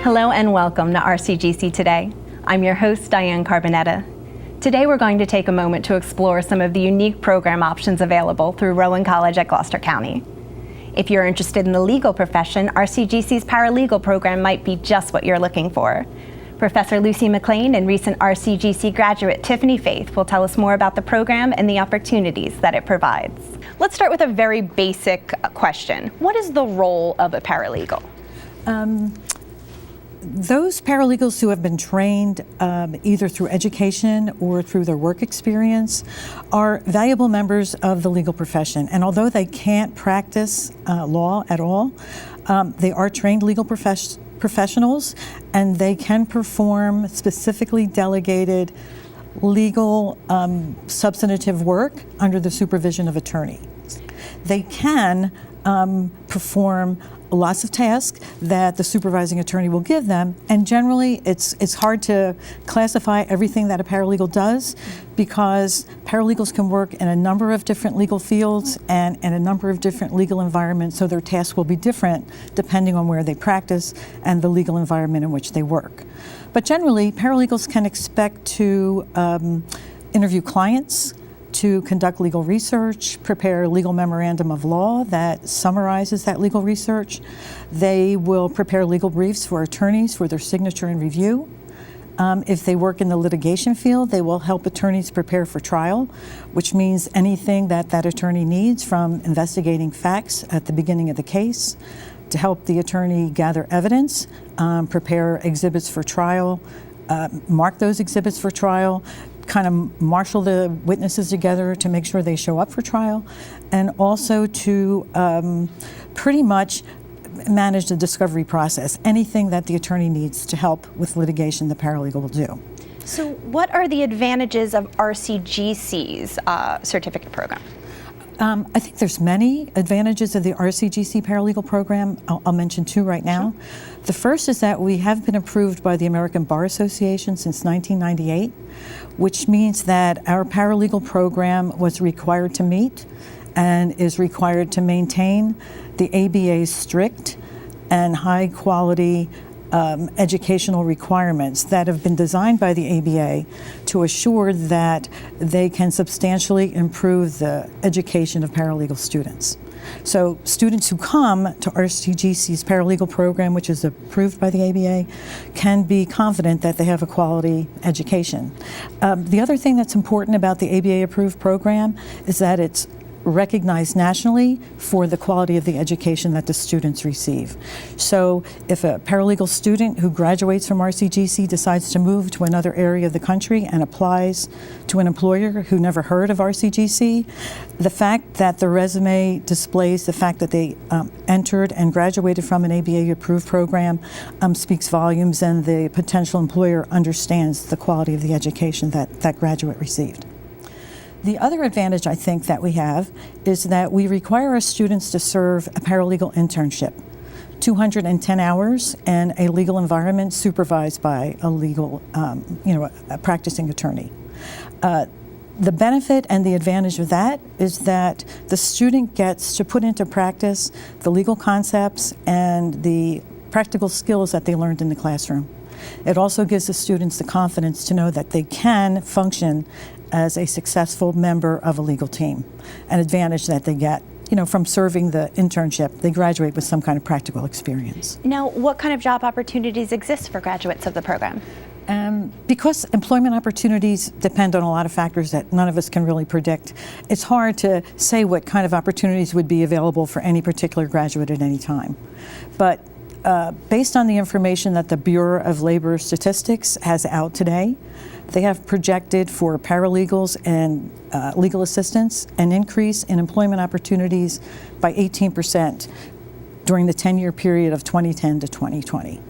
Hello and welcome to RCGC Today. I'm your host, Diane Carbonetta. Today we're going to take a moment to explore some of the unique program options available through Rowan College at Gloucester County. If you're interested in the legal profession, RCGC's Paralegal program might be just what you're looking for. Professor Lucy McLean and recent RCGC graduate Tiffany Faith will tell us more about the program and the opportunities that it provides. Let's start with a very basic question. What is the role of a paralegal? Those paralegals who have been trained either through education or through their work experience are valuable members of the legal profession. And although they can't practice law at all, they are trained legal professionals, and they can perform specifically delegated legal substantive work under the supervision of attorneys. They can perform lots of tasks that the supervising attorney will give them, and generally it's hard to classify everything that a paralegal does because paralegals can work in a number of different legal fields and in a number of different legal environments, so their tasks will be different depending on where they practice and the legal environment in which they work. But generally, paralegals can expect to interview clients, to conduct legal research, prepare a legal memorandum of law that summarizes that legal research. They will prepare legal briefs for attorneys for their signature and review. If they work in the litigation field, they will help attorneys prepare for trial, which means anything that that attorney needs, from investigating facts at the beginning of the case, to help the attorney gather evidence, prepare exhibits for trial, mark those exhibits for trial, kind of marshal the witnesses together to make sure they show up for trial, and also to pretty much manage the discovery process. Anything that the attorney needs to help with litigation, the paralegal will do. So what are the advantages of RCGC's certificate program? I think there's many advantages of the RCGC paralegal program. I'll mention two right now. Sure. The first is that we have been approved by the American Bar Association since 1998, which means that our paralegal program was required to meet and is required to maintain the ABA's strict and high quality educational requirements that have been designed by the ABA to assure that they can substantially improve the education of paralegal students. So students who come to RCGC's paralegal program, which is approved by the ABA, can be confident that they have a quality education. The other thing that's important about the ABA approved program is that it's recognized nationally for the quality of the education that the students receive. So if a paralegal student who graduates from RCGC decides to move to another area of the country and applies to an employer who never heard of RCGC, the fact that the resume displays the fact that they entered and graduated from an ABA approved program speaks volumes, and the potential employer understands the quality of the education that that graduate received. The other advantage I think that we have is that we require our students to serve a paralegal internship, 210 hours in a legal environment supervised by a legal, a practicing attorney. The benefit and the advantage of that is that the student gets to put into practice the legal concepts and the practical skills that they learned in the classroom. It also gives the students the confidence to know that they can function as a successful member of a legal team, an advantage that they get, from serving the internship. They graduate with some kind of practical experience. Now, what kind of job opportunities exist for graduates of the program? Because employment opportunities depend on a lot of factors that none of us can really predict, it's hard to say what kind of opportunities would be available for any particular graduate at any time. But based on the information that the Bureau of Labor Statistics has out today, they have projected for paralegals and legal assistants an increase in employment opportunities by 18% during the 10-year period of 2010 to 2020.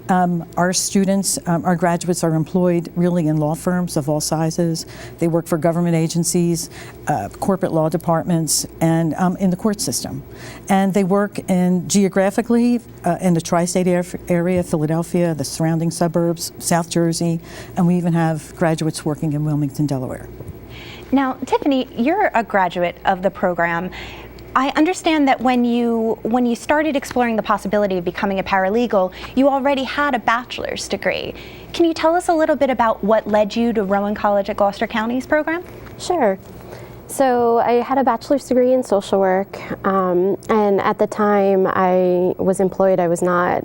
Our students, our graduates are employed really in law firms of all sizes. They work for government agencies, corporate law departments, and in the court system. And they work geographically in the tri-state area, Philadelphia, the surrounding suburbs, South Jersey, and we even have graduates working in Wilmington, Delaware. Now, Tiffany, you're a graduate of the program. I understand that when you started exploring the possibility of becoming a paralegal, you already had a bachelor's degree. Can you tell us a little bit about what led you to Rowan College at Gloucester County's program? Sure. So I had a bachelor's degree in social work, and at the time I was employed. I was not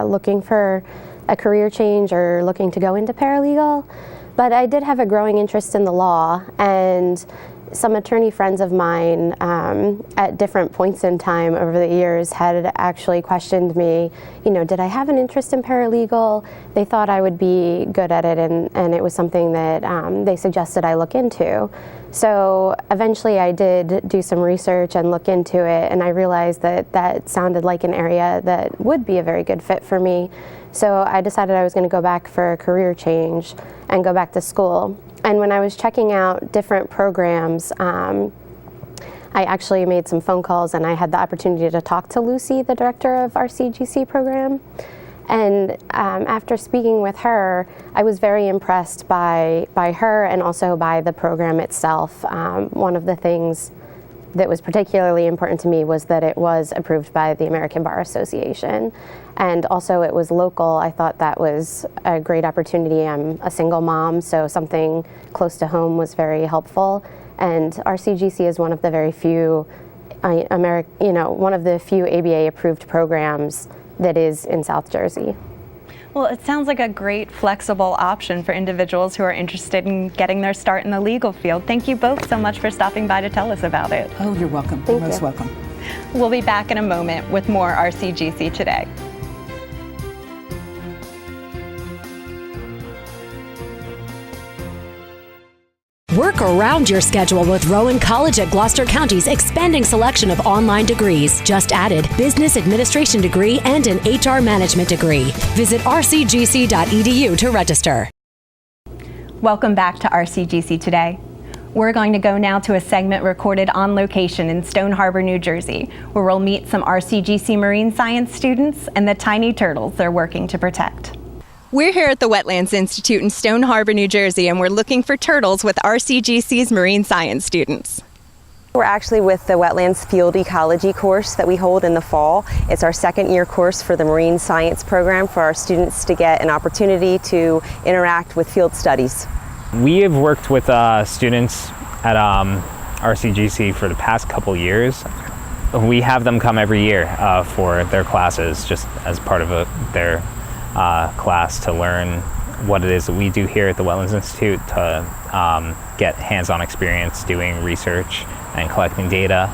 looking for a career change or looking to go into paralegal, but I did have a growing interest in the law, and some attorney friends of mine at different points in time over the years had actually questioned me, did I have an interest in paralegal? They thought I would be good at it, and it was something that they suggested I look into. So eventually I did do some research and look into it, and I realized that that sounded like an area that would be a very good fit for me. So I decided I was going to go back for a career change and go back to school. And when I was checking out different programs, I actually made some phone calls, and I had the opportunity to talk to Lucy, the director of RCGC program. And after speaking with her, I was very impressed by her and also by the program itself. One of the things that was particularly important to me was that it was approved by the American Bar Association, and also it was local. I thought that was a great opportunity. I'm a single mom, so something close to home was very helpful. And RCGC is one of the very few, one of the few ABA-approved programs that is in South Jersey. Well, it sounds like a great flexible option for individuals who are interested in getting their start in the legal field. Thank you both so much for stopping by to tell us about it. Oh, you're welcome. Thank You're most you. welcome. We'll be back in a moment with more RCGC Today. Work around your schedule with Rowan College at Gloucester County's expanding selection of online degrees. Just added business administration degree and an HR management degree. Visit rcgc.edu to register. Welcome back to RCGC Today. We're going to go now to a segment recorded on location in Stone Harbor, New Jersey, where we'll meet some RCGC marine science students and the tiny turtles they're working to protect. We're here at the Wetlands Institute in Stone Harbor, New Jersey, and we're looking for turtles with RCGC's marine science students. We're actually with the Wetlands Field Ecology course that we hold in the fall. It's our second year course for the marine science program for our students to get an opportunity to interact with field studies. We have worked with students at RCGC for the past couple years. We have them come every year for their classes, just as part of their class to learn what it is that we do here at the Wetlands Institute, to get hands-on experience doing research and collecting data,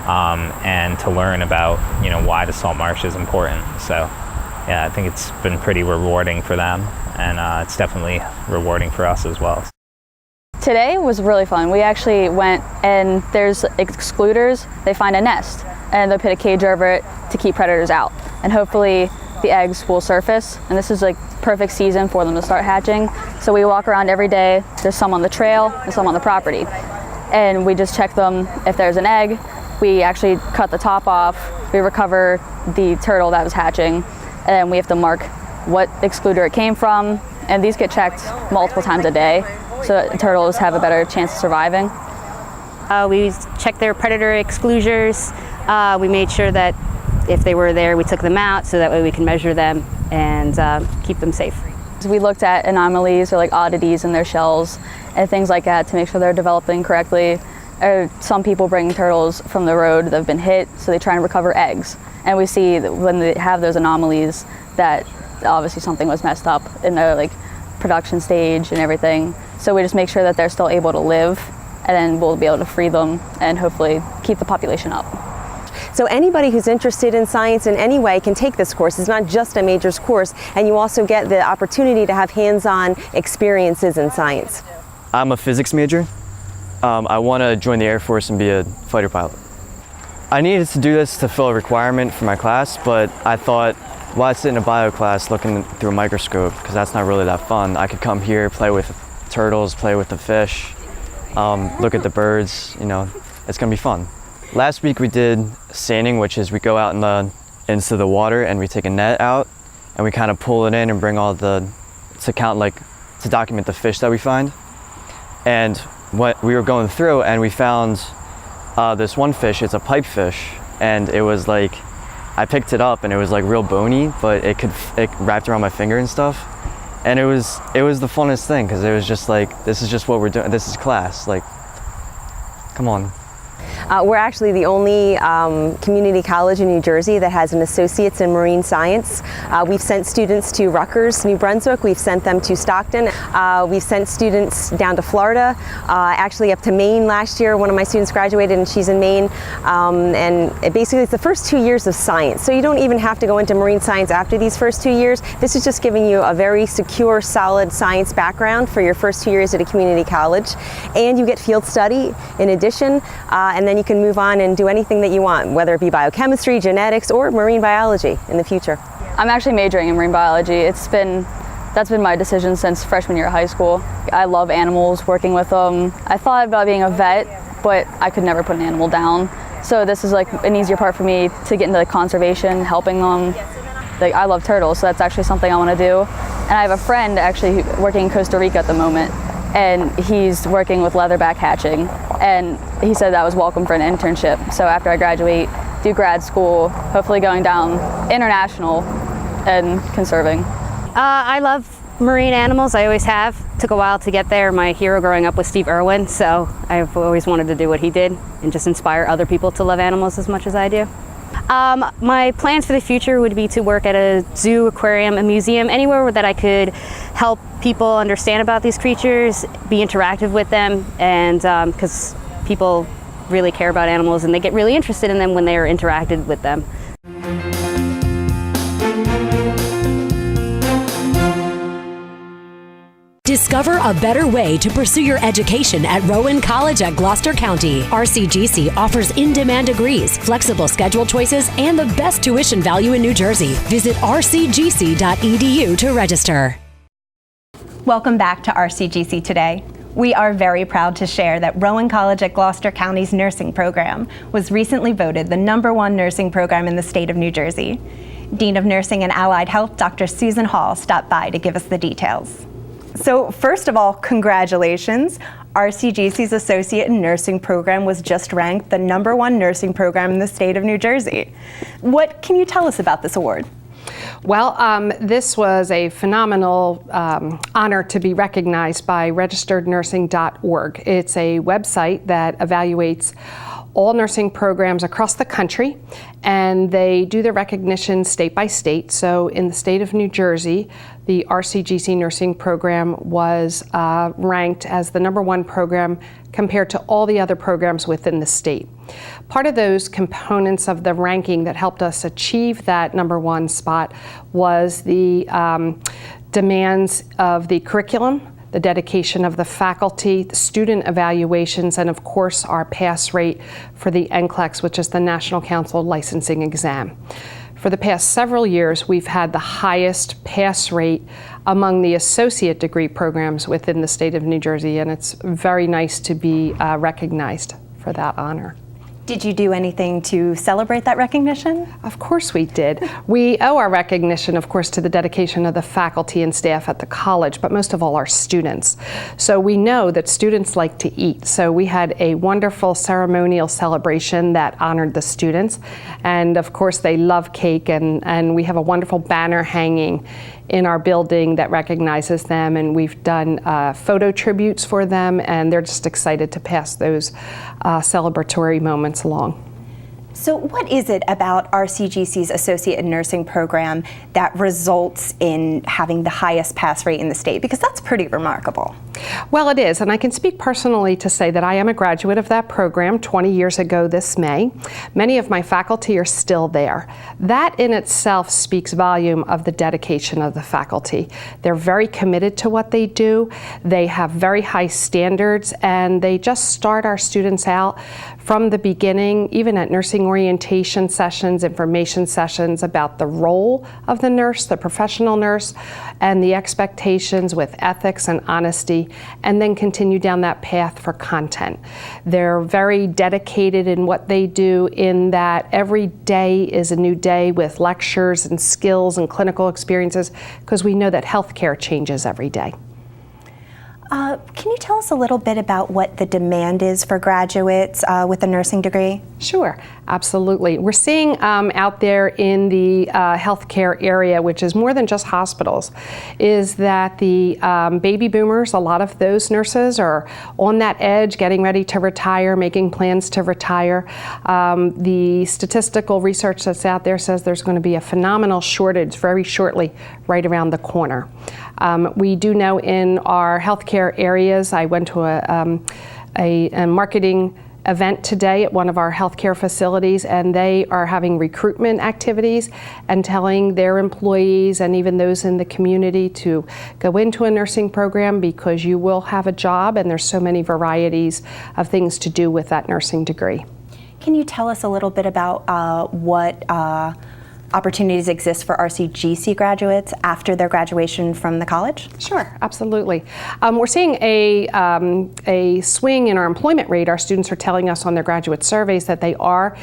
and to learn about why the salt marsh is important. So yeah, I think it's been pretty rewarding for them, and it's definitely rewarding for us as well. Today was really fun. We actually went, and there's excluders. They find a nest and they put a cage over it to keep predators out, and hopefully the eggs will surface, and this is like perfect season for them to start hatching. So we walk around every day. There's some on the trail and some on the property, and we just check them. If there's an egg, we actually cut the top off. We recover the turtle that was hatching, and then we have to mark what excluder it came from, and these get checked multiple times a day so that turtles have a better chance of surviving. We checked their predator excluders. We made sure that if they were there, we took them out so that way we can measure them and keep them safe. So we looked at anomalies or like oddities in their shells and things like that to make sure they're developing correctly. Some people bring turtles from the road that have been hit, so they try and recover eggs. And we see that when they have those anomalies that obviously something was messed up in their like production stage and everything. So we just make sure that they're still able to live, and then we'll be able to free them and hopefully keep the population up. So anybody who's interested in science in any way can take this course. It's not just a majors course, and you also get the opportunity to have hands-on experiences in science. I'm a physics major. I want to join the Air Force and be a fighter pilot. I needed to do this to fill a requirement for my class, but I thought, why sit in a bio class looking through a microscope, because that's not really that fun. I could come here, play with turtles, play with the fish, look at the birds, it's going to be fun. Last week we did seining, which is we go out into the water and we take a net out and we kind of pull it in and bring all to document the fish that we find. And what we were going through, and we found this one fish, it's a pipefish, and it was like, I picked it up and it was like real bony, but it wrapped around my finger and stuff. And it was the funnest thing, because it was just like, this is just what we're doing, this is class, like, come on. We're actually the only community college in New Jersey that has an associate's in marine science. We've sent students to Rutgers, New Brunswick. We've sent them to Stockton. We've sent students down to Florida, actually up to Maine last year. One of my students graduated and she's in Maine. And basically it's the first 2 years of science. So you don't even have to go into marine science after these first 2 years. This is just giving you a very secure, solid science background for your first 2 years at a community college. And you get field study in addition. And then you can move on and do anything that you want, whether it be biochemistry, genetics, or marine biology in the future. I'm actually majoring in marine biology. That's been my decision since freshman year of high school. I love animals, working with them. I thought about being a vet, but I could never put an animal down. So this is like an easier part for me to get into like conservation, helping them. Like, I love turtles, so that's actually something I want to do. And I have a friend actually working in Costa Rica at the moment, and he's working with leatherback hatching, and he said that was welcome for an internship. So after I graduate, do grad school, hopefully going down international and conserving. I love marine animals. I always have. Took a while to get there. My hero growing up was Steve Irwin, so I've always wanted to do what he did and just inspire other people to love animals as much as I do. My plans for the future would be to work at a zoo, aquarium, a museum, anywhere that I could help people understand about these creatures, be interactive with them, and because people really care about animals and they get really interested in them when they are interacted with them. Discover a better way to pursue your education at Rowan College at Gloucester County. RCGC offers in-demand degrees, flexible schedule choices, and the best tuition value in New Jersey. Visit rcgc.edu to register. Welcome back to RCGC Today. We are very proud to share that Rowan College at Gloucester County's nursing program was recently voted the #1 nursing program in the state of New Jersey. Dean of Nursing and Allied Health, Dr. Susan Hall, stopped by to give us the details. So first of all, congratulations. RCGC's Associate in Nursing program was just ranked the #1 nursing program in the state of New Jersey. What can you tell us about this award? Well, this was a phenomenal honor to be recognized by registerednursing.org. It's a website that evaluates all nursing programs across the country, and they do the recognition state by state. So in the state of New Jersey, the RCGC nursing program was ranked as the #1 program compared to all the other programs within the state. Part of those components of the ranking that helped us achieve that #1 spot was the demands of the curriculum, the dedication of the faculty, the student evaluations, and of course our pass rate for the NCLEX, which is the National Council Licensing Exam. For the past several years, we've had the highest pass rate among the associate degree programs within the state of New Jersey, and it's very nice to be recognized for that honor. Did you do anything to celebrate that recognition? Of course we did. We owe our recognition, of course, to the dedication of the faculty and staff at the college, but most of all our students. So we know that students like to eat. So we had a wonderful ceremonial celebration that honored the students. And of course they love cake, and we have a wonderful banner hanging in our building that recognizes them, and we've done photo tributes for them, and they're just excited to pass those celebratory moments along. So what is it about RCGC's Associate in Nursing program that results in having the highest pass rate in the state? Because that's pretty remarkable. Well, it is, and I can speak personally to say that I am a graduate of that program 20 years ago this May. Many of my faculty are still there. That in itself speaks volume of the dedication of the faculty. They're very committed to what they do. They have very high standards, and they just start our students out from the beginning, even at nursing orientation sessions, information sessions about the role of the nurse, the professional nurse, and the expectations with ethics and honesty, and then continue down that path for content. They're very dedicated in what they do, in that every day is a new day with lectures and skills and clinical experiences, because we know that healthcare changes every day. Can you tell us a little bit about what the demand is for graduates with a nursing degree? Sure, absolutely. We're seeing out there in the healthcare area, which is more than just hospitals, is that the baby boomers, a lot of those nurses are on that edge, getting ready to retire, making plans to retire. The statistical research that's out there says there's going to be a phenomenal shortage very shortly, right around the corner. We do know in our healthcare areas, I went to a marketing event today at one of our healthcare facilities, and they are having recruitment activities and telling their employees and even those in the community to go into a nursing program because you will have a job, and there's so many varieties of things to do with that nursing degree. Can you tell us a little bit about what opportunities exist for RCGC graduates after their graduation from the college? Sure, absolutely. We're seeing a swing in our employment rate. Our students are telling us on their graduate surveys that they are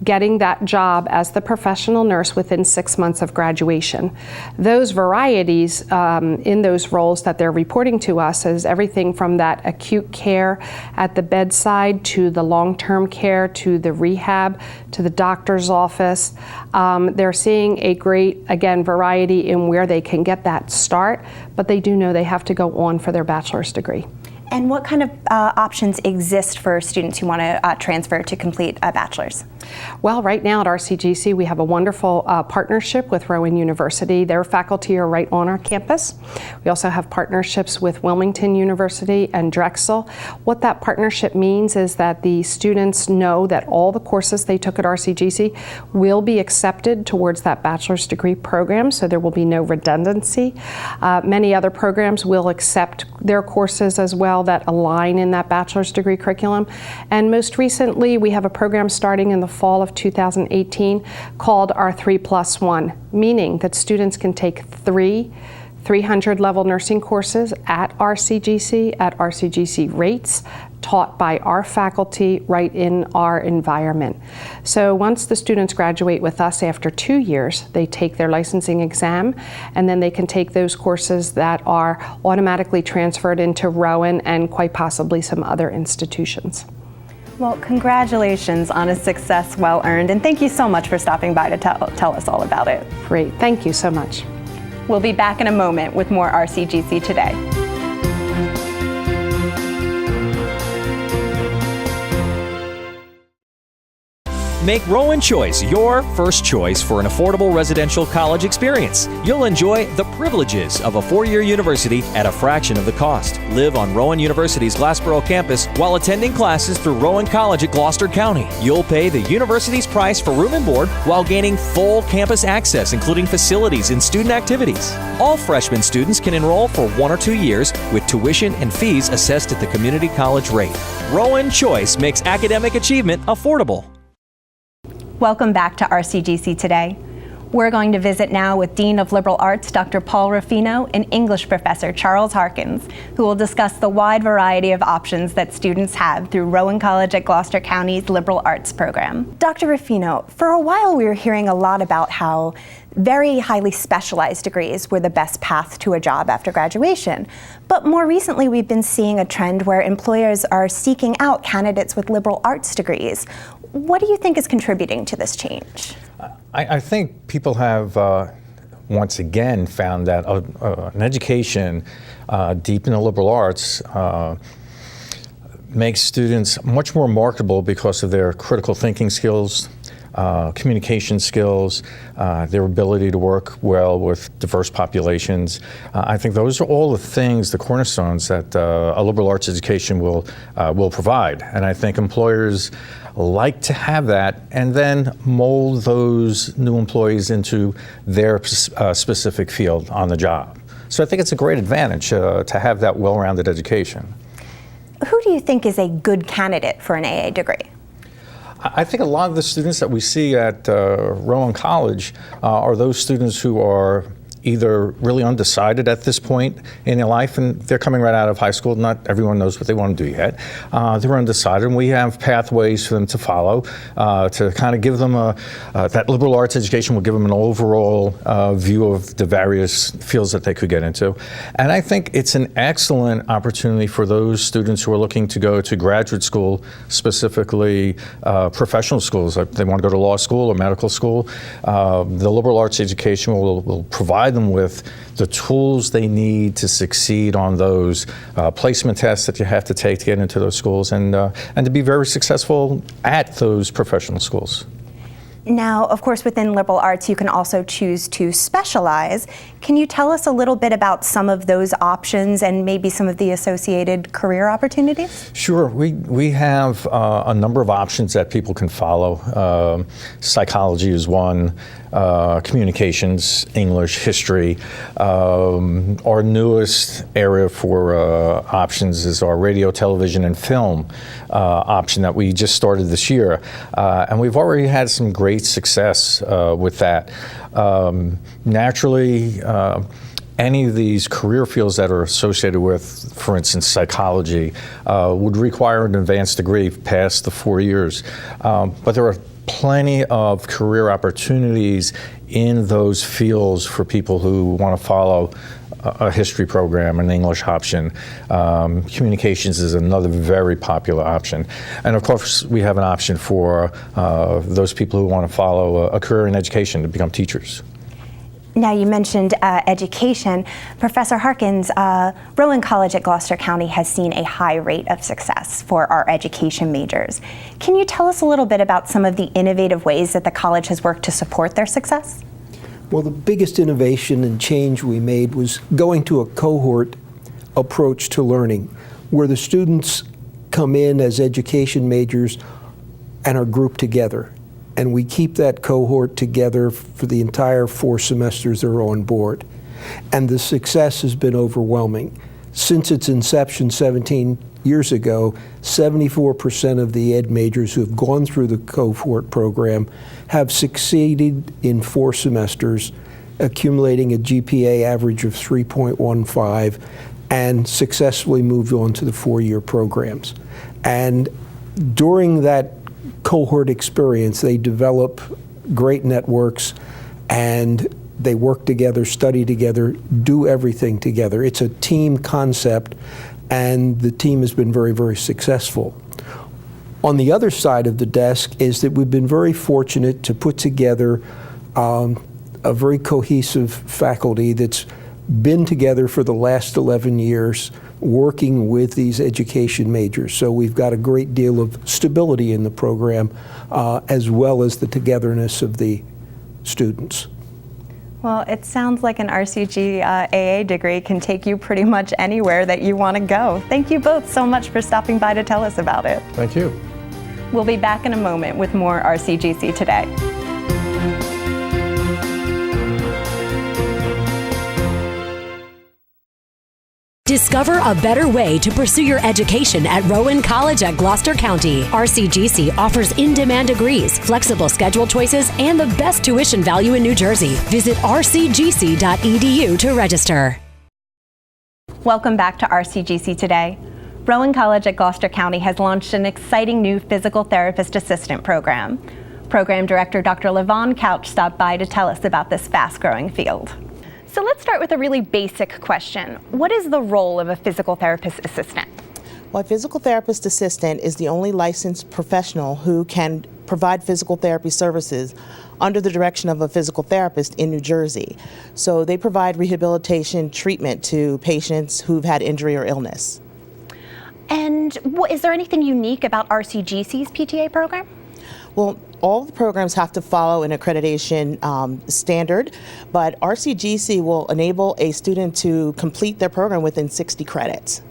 getting that job as the professional nurse within 6 months of graduation. Those varieties in those roles that they're reporting to us is everything from that acute care at the bedside to the long-term care to the rehab to the doctor's office. They're seeing a great, again, variety in where they can get that start, but they do know they have to go on for their bachelor's degree. And what kind of options exist for students who want to transfer to complete a bachelor's? Well, right now at RCGC, we have a wonderful partnership with Rowan University. Their faculty are right on our campus. We also have partnerships with Wilmington University and Drexel. What that partnership means is that the students know that all the courses they took at RCGC will be accepted towards that bachelor's degree program, so there will be no redundancy. Many other programs will accept their courses as well that align in that bachelor's degree curriculum. And most recently, we have a program starting in the fall of 2018 called our 3+1, meaning that students can take 300 level nursing courses at RCGC rates, taught by our faculty right in our environment. So once the students graduate with us after 2 years, they take their licensing exam, and then they can take those courses that are automatically transferred into Rowan and quite possibly some other institutions. Well, congratulations on a success well earned, and thank you so much for stopping by to tell us all about it. Great, thank you so much. We'll be back in a moment with more RCGC Today. Make Rowan Choice your first choice for an affordable residential college experience. You'll enjoy the privileges of a 4-year university at a fraction of the cost. Live on Rowan University's Glassboro campus while attending classes through Rowan College at Gloucester County. You'll pay the university's price for room and board while gaining full campus access, including facilities and student activities. All freshman students can enroll for 1 or 2 years with tuition and fees assessed at the community college rate. Rowan Choice makes academic achievement affordable. Welcome back to RCGC Today. We're going to visit now with Dean of Liberal Arts, Dr. Paul Ruffino, and English Professor Charles Harkins, who will discuss the wide variety of options that students have through Rowan College at Gloucester County's Liberal Arts program. Dr. Ruffino, for a while we were hearing a lot about how very highly specialized degrees were the best path to a job after graduation. But more recently, we've been seeing a trend where employers are seeking out candidates with liberal arts degrees. What do you think is contributing to this change? I think people have once again found that an education deep in the liberal arts makes students much more marketable because of their critical thinking skills, communication skills, their ability to work well with diverse populations. I think those are all the things, the cornerstones that a liberal arts education will provide. And I think employers like to have that and then mold those new employees into their specific field on the job. So I think it's a great advantage to have that well-rounded education. Who do you think is a good candidate for an AA degree? I think a lot of the students that we see at Rowan College are those students who are either really undecided at this point in their life, and they're coming right out of high school. Not everyone knows what they want to do yet. They're undecided, and we have pathways for them to follow to kind of give them that liberal arts education will give them an overall view of the various fields that they could get into. And I think it's an excellent opportunity for those students who are looking to go to graduate school, specifically professional schools. If they want to go to law school or medical school, the liberal arts education will provide them with the tools they need to succeed on those placement tests that you have to take to get into those schools, and to be very successful at those professional schools. Now, of course, within liberal arts, you can also choose to specialize. Can you tell us a little bit about some of those options and maybe some of the associated career opportunities? Sure. We have a number of options that people can follow. Psychology is one, communications, English, history. Our newest area for options is our radio, television, and film option that we just started this year. And we've already had some great success with that. Naturally, any of these career fields that are associated with, for instance, psychology, would require an advanced degree past the 4 years. But there are plenty of career opportunities in those fields for people who want to follow a history program, an English option. Communications is another very popular option. And of course, we have an option for those people who want to follow a career in education to become teachers. Now, you mentioned education. Professor Harkins, Rowan College at Gloucester County has seen a high rate of success for our education majors. Can you tell us a little bit about some of the innovative ways that the college has worked to support their success? Well, the biggest innovation and change we made was going to a cohort approach to learning, where the students come in as education majors and are grouped together. And we keep that cohort together for the entire 4 semesters they're on board. And the success has been overwhelming. Since its inception 17 years ago, 74% of the ed majors who have gone through the cohort program have succeeded in 4 semesters, accumulating a GPA average of 3.15, and successfully moved on to the 4-year programs. And during that cohort experience, they develop great networks, and they work together, study together, do everything together. It's a team concept, and the team has been very, very successful. On the other side of the desk is that we've been very fortunate to put together a very cohesive faculty that's been together for the last 11 years, working with these education majors. So we've got a great deal of stability in the program, as well as the togetherness of the students. Well, it sounds like an RCG AA degree can take you pretty much anywhere that you want to go. Thank you both so much for stopping by to tell us about it. Thank you. We'll be back in a moment with more RCGC Today. Discover a better way to pursue your education at Rowan College at Gloucester County. RCGC offers in-demand degrees, flexible schedule choices, and the best tuition value in New Jersey. Visit rcgc.edu to register. Welcome back to RCGC Today. Rowan College at Gloucester County has launched an exciting new physical therapist assistant program. Program Director Dr. Levon Couch stopped by to tell us about this fast-growing field. So let's start with a really basic question. What is the role of a physical therapist assistant? Well, a physical therapist assistant is the only licensed professional who can provide physical therapy services under the direction of a physical therapist in New Jersey. So they provide rehabilitation treatment to patients who've had injury or illness. And is there anything unique about RCGC's PTA program? Well, all the programs have to follow an accreditation standard, but RCGC will enable a student to complete their program within 60 credits.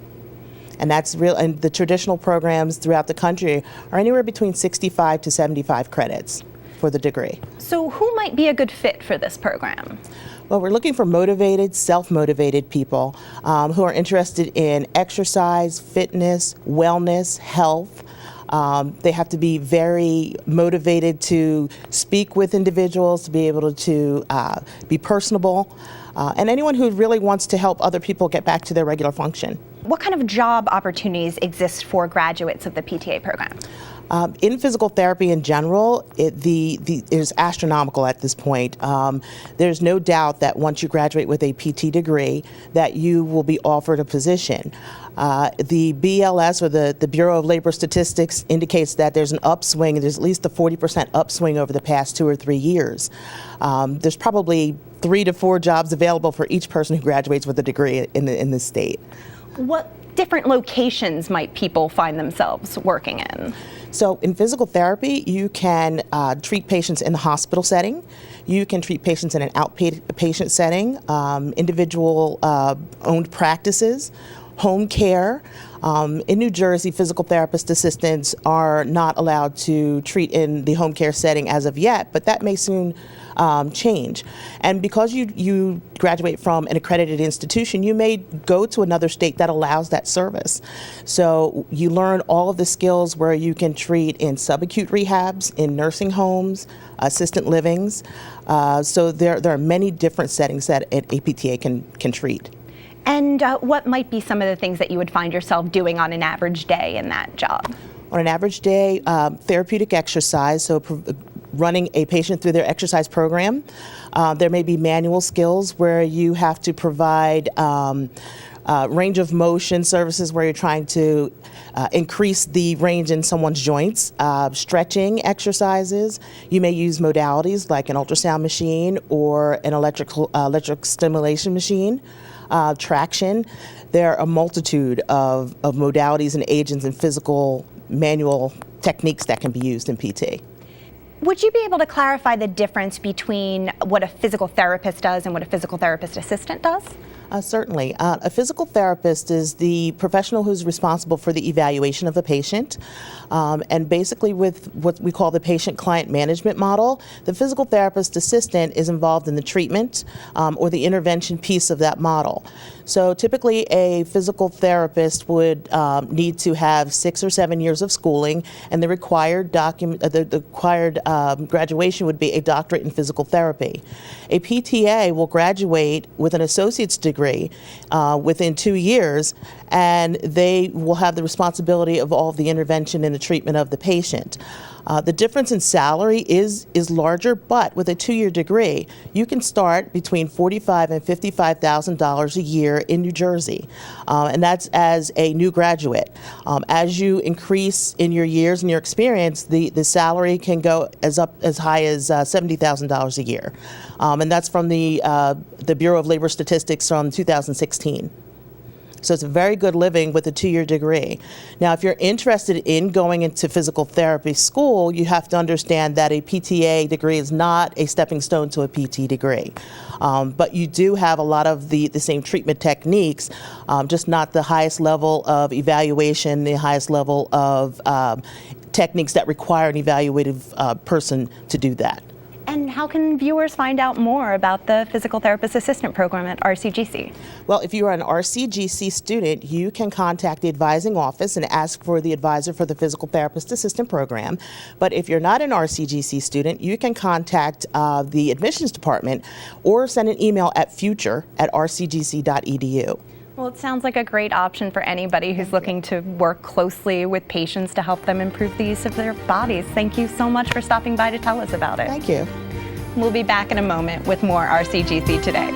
And that's real, and the traditional programs throughout the country are anywhere between 65 to 75 credits for the degree. So who might be a good fit for this program? Well, we're looking for motivated, self-motivated people who are interested in exercise, fitness, wellness, health. They have to be very motivated to speak with individuals, to be able to be personable. and anyone who really wants to help other people get back to their regular function. What kind of job opportunities exist for graduates of the PTA program? In physical therapy in general, it is astronomical at this point. There's no doubt that once you graduate with a PT degree, that you will be offered a position. The BLS, or the Bureau of Labor Statistics, indicates that there's an upswing. There's at least a 40% upswing over the past 2 or 3 years. There's probably 3 to 4 jobs available for each person who graduates with a degree in the state. What different locations might people find themselves working in? So in physical therapy, you can treat patients in the hospital setting. You can treat patients in an outpatient setting, individual owned practices, home care. In New Jersey, physical therapist assistants are not allowed to treat in the home care setting as of yet, but that may soon change. And because you graduate from an accredited institution, you may go to another state that allows that service. So you learn all of the skills where you can treat in subacute rehabs, in nursing homes, assistant livings. So there are many different settings that an APTA can treat. And what might be some of the things that you would find yourself doing on an average day in that job? On an average day, therapeutic exercise, so running a patient through their exercise program. There may be manual skills where you have to provide range of motion services where you're trying to increase the range in someone's joints, stretching exercises. You may use modalities like an ultrasound machine or an electric stimulation machine. Traction. There are a multitude of modalities and agents and physical manual techniques that can be used in PT. Would you be able to clarify the difference between what a physical therapist does and what a physical therapist assistant does? Certainly. A physical therapist is the professional who's responsible for the evaluation of the patient. And basically with what we call the patient-client management model, the physical therapist assistant is involved in the treatment or the intervention piece of that model. So typically a physical therapist would need to have 6 or 7 years of schooling, and the required graduation would be a doctorate in physical therapy. A PTA will graduate with an associate's degree within 2 years, and they will have the responsibility of all of the intervention and the treatment of the patient. The difference in salary is larger, but with a 2-year degree, you can start between $45,000 and $55,000 a year in New Jersey, and that's as a new graduate. As you increase in your years and your experience, the salary can go as high as $70,000 a year, and that's from the Bureau of Labor Statistics from 2016. So it's a very good living with a 2-year degree. Now, if you're interested in going into physical therapy school, you have to understand that a PTA degree is not a stepping stone to a PT degree. But you do have a lot of the same treatment techniques, just not the highest level of evaluation, the highest level of techniques that require an evaluative person to do that. And how can viewers find out more about the Physical Therapist Assistant Program at RCGC? Well, if you are an RCGC student, you can contact the advising office and ask for the advisor for the Physical Therapist Assistant Program. But if you're not an RCGC student, you can contact the admissions department or send an email at future@rcgc.edu. Well, it sounds like a great option for anybody who's looking to work closely with patients to help them improve the use of their bodies. Thank you so much for stopping by to tell us about it. Thank you. We'll be back in a moment with more RCGC Today.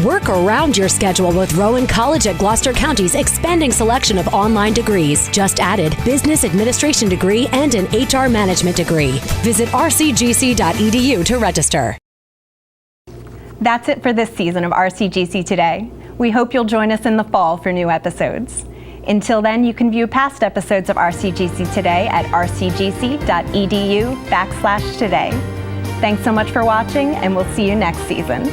Work around your schedule with Rowan College at Gloucester County's expanding selection of online degrees. Just added business administration degree and an HR management degree. Visit rcgc.edu to register. That's it for this season of RCGC Today. We hope you'll join us in the fall for new episodes. Until then, you can view past episodes of RCGC Today at rcgc.edu/today. Thanks so much for watching, and we'll see you next season.